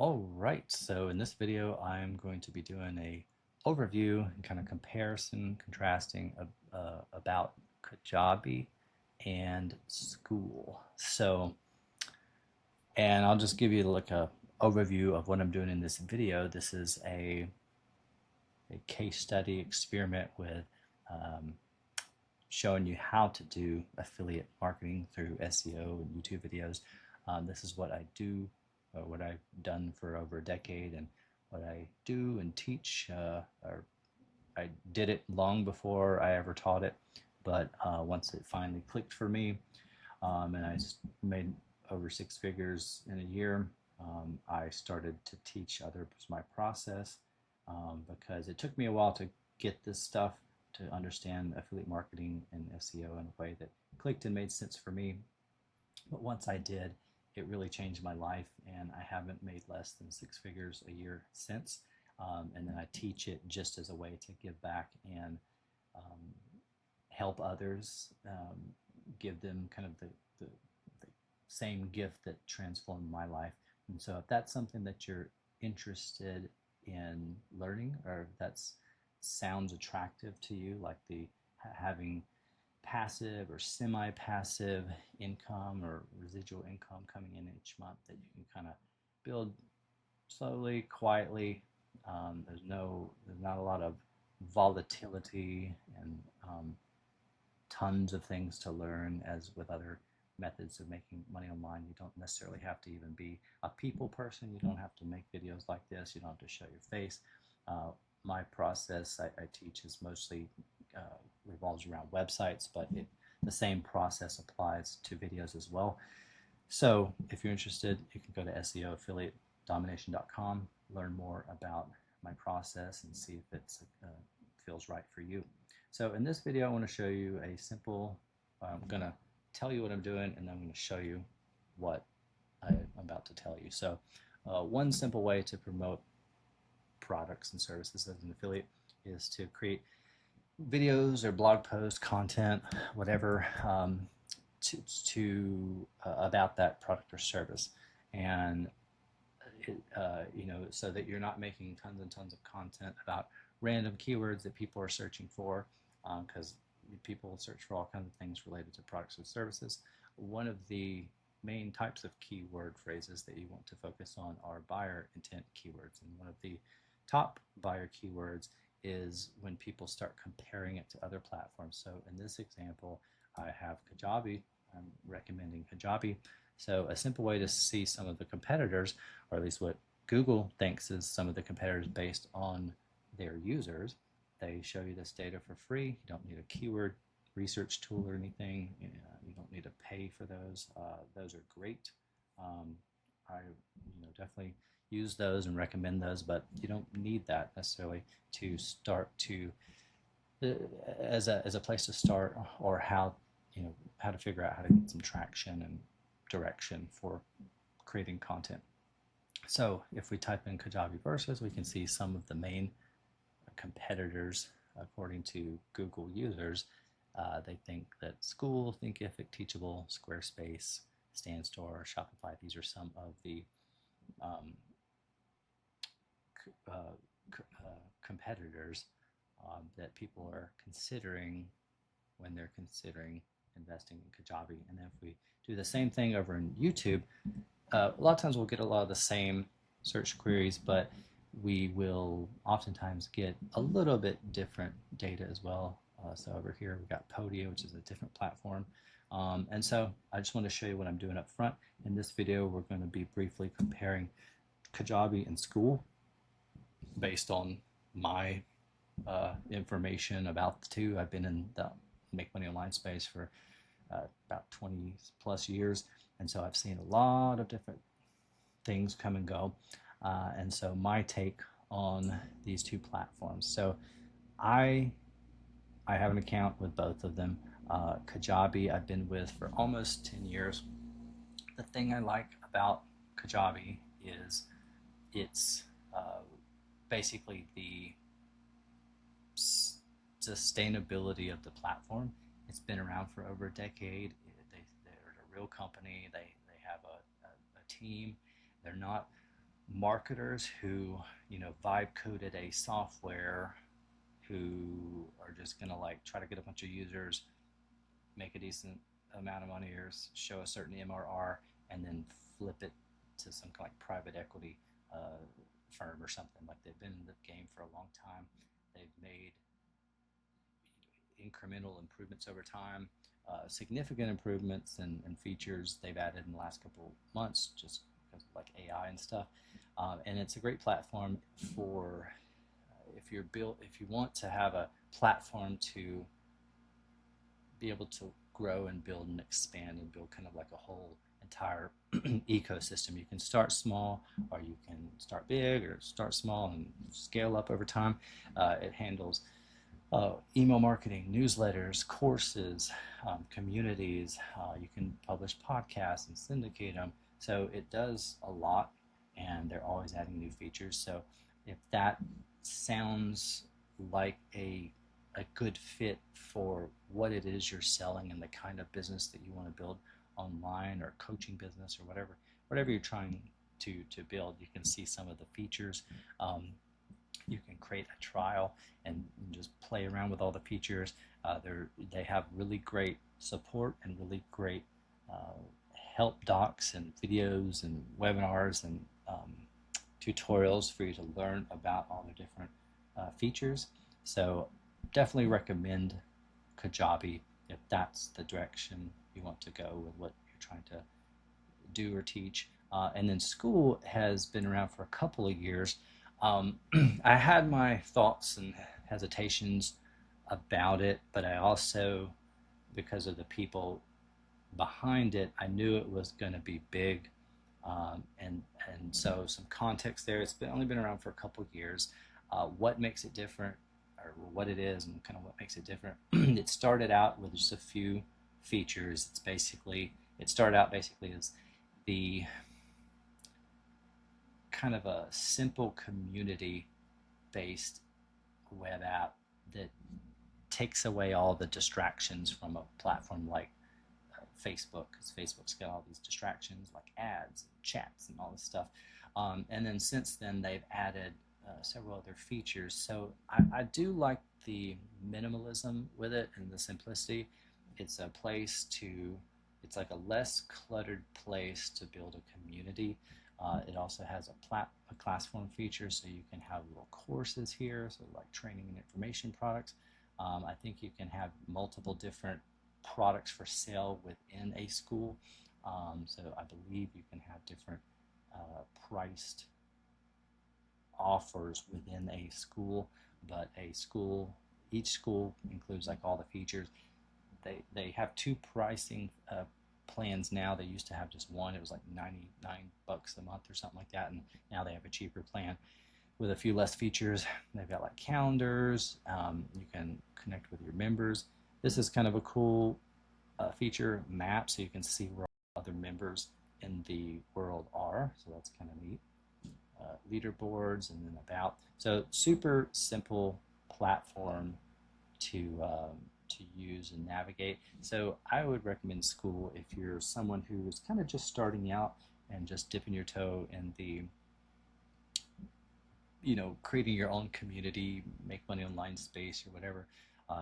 All right, so in this video, I'm going to be doing a overview and kind of comparison, contrasting about Kajabi and Skool. And I'll just give you like a overview of what I'm doing in this video. This is a case study experiment with showing you how to do affiliate marketing through SEO and YouTube videos. This is what I do, or what I've done for over a decade, and what I do and teach. Or I did it long before I ever taught it, but once it finally clicked for me, and I made over six figures in a year, I started to teach others my process, because it took me a while to get this stuff, to understand affiliate marketing and SEO in a way that clicked and made sense for me. But once I did, it really changed my life, and I haven't made less than six figures a year since. And then I teach it just as a way to give back and help others, give them kind of the same gift that transformed my life. And so if that's something that you're interested in learning, or if that sounds attractive to you, like the having passive or semi-passive income or residual income coming in each month that you can kind of build slowly, quietly. There's not a lot of volatility and tons of things to learn as with other methods of making money online. You don't necessarily have to even be a people person. You don't have to make videos like this. You don't have to show your face. My process I teach is mostly revolves around websites, but the same process applies to videos as well. So if you're interested, you can go to SEOaffiliatedomination.com, learn more about my process, and see if it feels right for you. So in this video, I want to show you a simple, I'm going to tell you what I'm doing, and then I'm going to show you what I'm about to tell you. So one simple way to promote products and services as an affiliate is to create videos or blog posts, content, whatever, about that product or service, and so that you're not making tons and tons of content about random keywords that people are searching for, because people search for all kinds of things related to products or services. One of the main types of keyword phrases that you want to focus on are buyer intent keywords, and one of the top buyer keywords is when people start comparing it to other platforms. So in this example, I have Kajabi. I'm recommending Kajabi. So a simple way to see some of the competitors, or at least what Google thinks is some of the competitors based on their users, they show you this data for free. You don't need a keyword research tool or anything. You don't need to pay for those. Those are great. I definitely use those and recommend those, but you don't need that necessarily to start to as a place to start, or how to figure out how to get some traction and direction for creating content. So if we type in Kajabi versus, we can see some of the main competitors according to Google users. They think that Skool, Thinkific, Teachable, Squarespace, StanStore, Shopify, these are some of the competitors that people are considering when they're considering investing in Kajabi. And then if we do the same thing over in YouTube, a lot of times we'll get a lot of the same search queries, but we will oftentimes get a little bit different data as well. So over here we've got Podia, which is a different platform. And so I just want to show you what I'm doing up front. In this video, we're going to be briefly comparing Kajabi and Skool based on my information about the two. I've been in the make money online space for about 20 plus years, and so I've seen a lot of different things come and go, and so my take on these two platforms. So I have an account with both of them. Kajabi I've been with for almost 10 years. The thing I like about Kajabi is it's basically the sustainability of the platform. It's been around for over a decade. They're a real company. They have a team. They're not marketers who, vibe coded a software, who are just gonna like try to get a bunch of users, make a decent amount of money, or show a certain MRR, and then flip it to some kind of like private equity firm or something. Like, they've been in the game for a long time. They've made incremental improvements over time, significant improvements and features they've added in the last couple months, just because of like AI and stuff. And it's a great platform for if you want to have a platform to be able to grow and build and expand and build kind of like a whole entire ecosystem. You can start small, or you can start big, or start small and scale up over time. It handles email marketing, newsletters, courses, communities. You can publish podcasts and syndicate them. So it does a lot, and they're always adding new features. So if that sounds like a good fit for what it is you're selling and the kind of business that you want to build online, or coaching business, or whatever you're trying to build, you can see some of the features. You can create a trial and just play around with all the features. They have really great support and really great help docs and videos and webinars and tutorials for you to learn about all the different features. So definitely recommend Kajabi if that's the direction you want to go with what you're trying to do or teach. And then Skool has been around for a couple of years. I had my thoughts and hesitations about it, but I also, because of the people behind it, I knew it was going to be big. And so some context there. It's only been around for a couple of years. What makes it different, or what it is, and kind of what makes it different? It started out with just a few features. It started out basically as the kind of a simple community-based web app that takes away all the distractions from a platform like Facebook, because Facebook's got all these distractions like ads and chats and all this stuff. And then since then, they've added several other features. So I do like the minimalism with it and the simplicity. It's it's like a less cluttered place to build a community. It also has a class form feature, so you can have little courses here, so like training and information products. I think you can have multiple different products for sale within a school. So I believe you can have different priced offers within a school, but each school includes like all the features. They have two pricing plans now. They used to have just one. It was like $99 a month or something like that, and now they have a cheaper plan with a few less features. They've got like calendars. You can connect with your members. This is kind of a cool feature, map, so you can see where other members in the world are. So that's kind of neat. Leaderboards, and then about. So super simple platform to use and navigate. So I would recommend Skool if you're someone who is kind of just starting out and just dipping your toe in the creating your own community, make money online space, or whatever.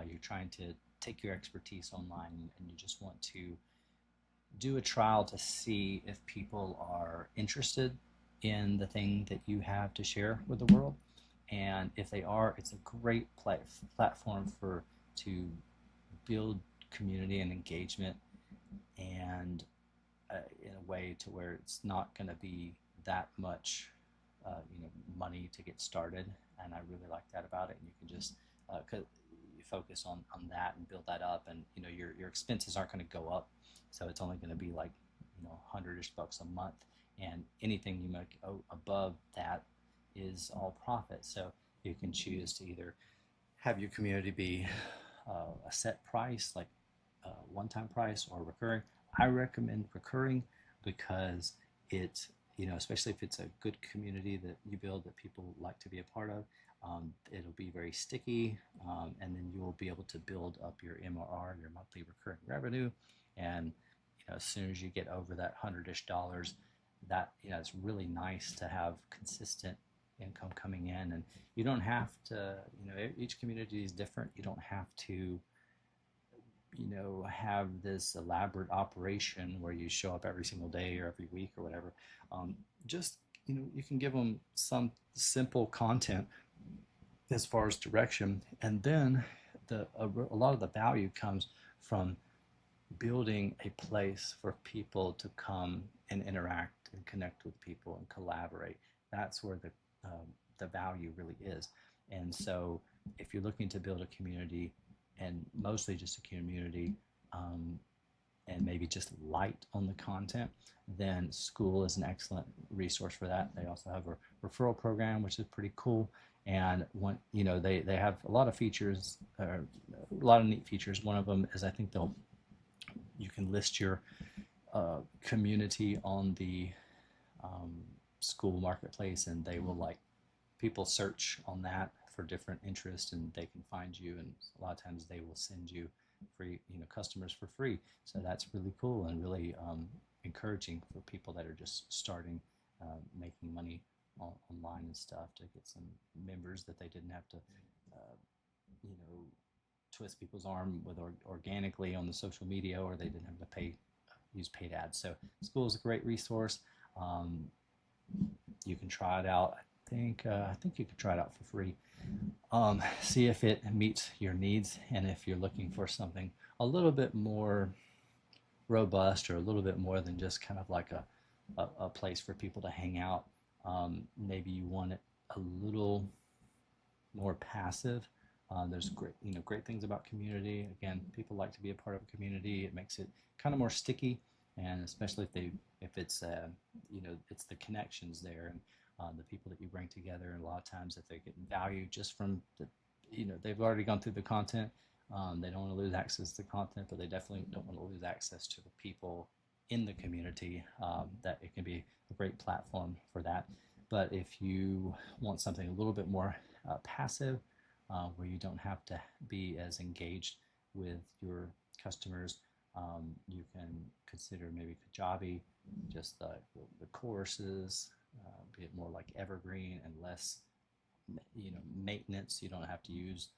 You're trying to take your expertise online, and you just want to do a trial to see if people are interested in the thing that you have to share with the world. And if they are, it's a great platform to build community and engagement, and in a way to where it's not going to be that much money to get started. And I really like that about it. And you can just you focus on that and build that up, and your expenses aren't going to go up, so it's only going to be like 100-ish bucks a month, and anything you make above that is all profit. So you can choose to either have your community be a set price, like a one-time price, or recurring. I recommend recurring because it, especially if it's a good community that you build that people like to be a part of, it'll be very sticky, and then you'll be able to build up your MRR, your monthly recurring revenue, and as soon as you get over that $100-ish, that, it's really nice to have consistent income coming in. And you don't have to, each community is different. You don't have to, have this elaborate operation where you show up every single day or every week or whatever. Just, you can give them some simple content as far as direction, and then a lot of the value comes from building a place for people to come and interact and connect with people and collaborate. That's where the value really is. And so, if you're looking to build a community, and mostly just a community, and maybe just light on the content, then Skool is an excellent resource for that. They also have a referral program, which is pretty cool. And they have a lot of features, a lot of neat features. One of them is, I think you can list your community on the Skool marketplace, and they will, like, people search on that for different interests, and they can find you, and a lot of times they will send you free, customers for free. So that's really cool and really encouraging for people that are just starting making money online and stuff, to get some members that they didn't have to you know twist people's arm with organically on the social media, or they didn't have to use paid ads. So Skool is a great resource. You can try it out. I think you can try it out for free. See if it meets your needs, and if you're looking for something a little bit more robust, or a little bit more than just kind of like a place for people to hang out. Maybe you want it a little more passive. There's great things about community. Again, people like to be a part of a community. It makes it kind of more sticky, and especially if it's it's the connections there, and the people that you bring together. And a lot of times, if they're getting value just from they've already gone through the content. They don't want to lose access to the content, but they definitely don't want to lose access to the people in the community. That it can be a great platform for that. But if you want something a little bit more passive, where you don't have to be as engaged with your customers, you can consider maybe Kajabi, just the courses, be it more like evergreen and less maintenance. You don't have to use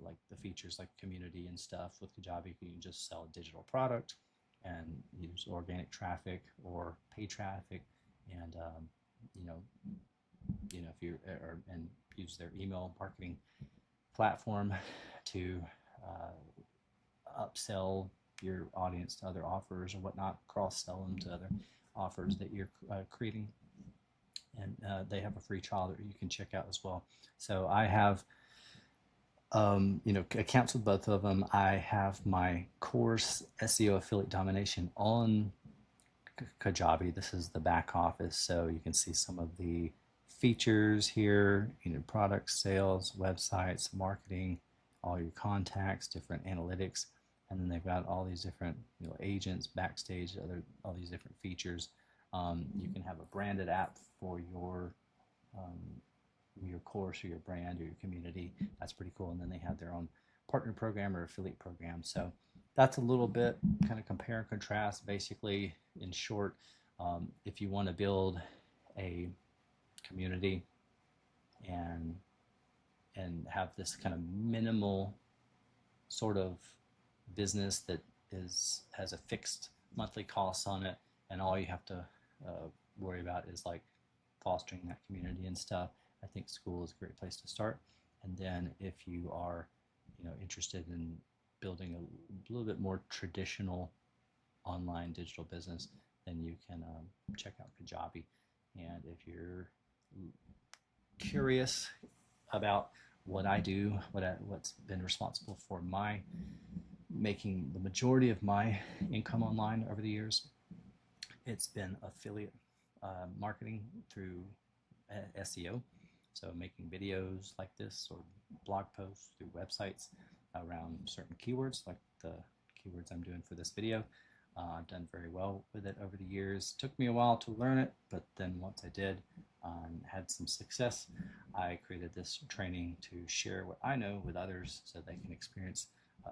like the features like community and stuff. With Kajabi, you can just sell a digital product and use organic traffic or pay traffic, and if you and use their email marketing platform to upsell your audience to other offers or whatnot, cross-sell them to other offers that you're creating. And they have a free trial that you can check out as well. So I have accounts with both of them. I have my course, SEO Affiliate Domination, on Kajabi. This is the back office, so you can see some of the features here, products, sales, websites, marketing, all your contacts, different analytics, and then they've got all these different agents, backstage, all these different features. You can have a branded app for your course or your brand or your community. That's pretty cool. And then they have their own partner program or affiliate program. So that's a little bit kind of compare and contrast. Basically, in short, if you want to build a community and have this kind of minimal sort of business that has a fixed monthly cost on it, and all you have to worry about is like fostering that community and stuff, I think Skool is a great place to start. And then if you are interested in building a little bit more traditional online digital business, then you can check out Kajabi. And if you're curious about what I do, what's been responsible for making the majority of my income online over the years, it's been affiliate marketing through SEO. So making videos like this or blog posts through websites around certain keywords, like the keywords I'm doing for this video. I've done very well with it over the years. Took me a while to learn it, but then once I did, had some success, I created this training to share what I know with others so they can experience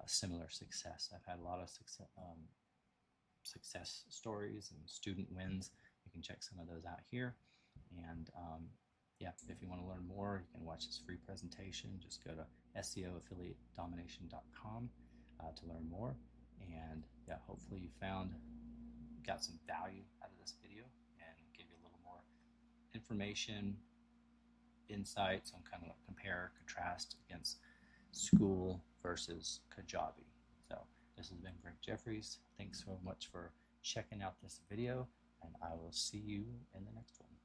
similar success. I've had a lot of success stories and student wins, can check some of those out here. And yeah, if you want to learn more, you can watch this free presentation. Just go to SEOaffiliatedomination.com to learn more. And yeah, hopefully you got some value out of this video and give you a little more information, insights on kind of compare, contrast against Skool versus Kajabi. So this has been Greg Jeffries. Thanks so much for checking out this video, and I will see you in the next one.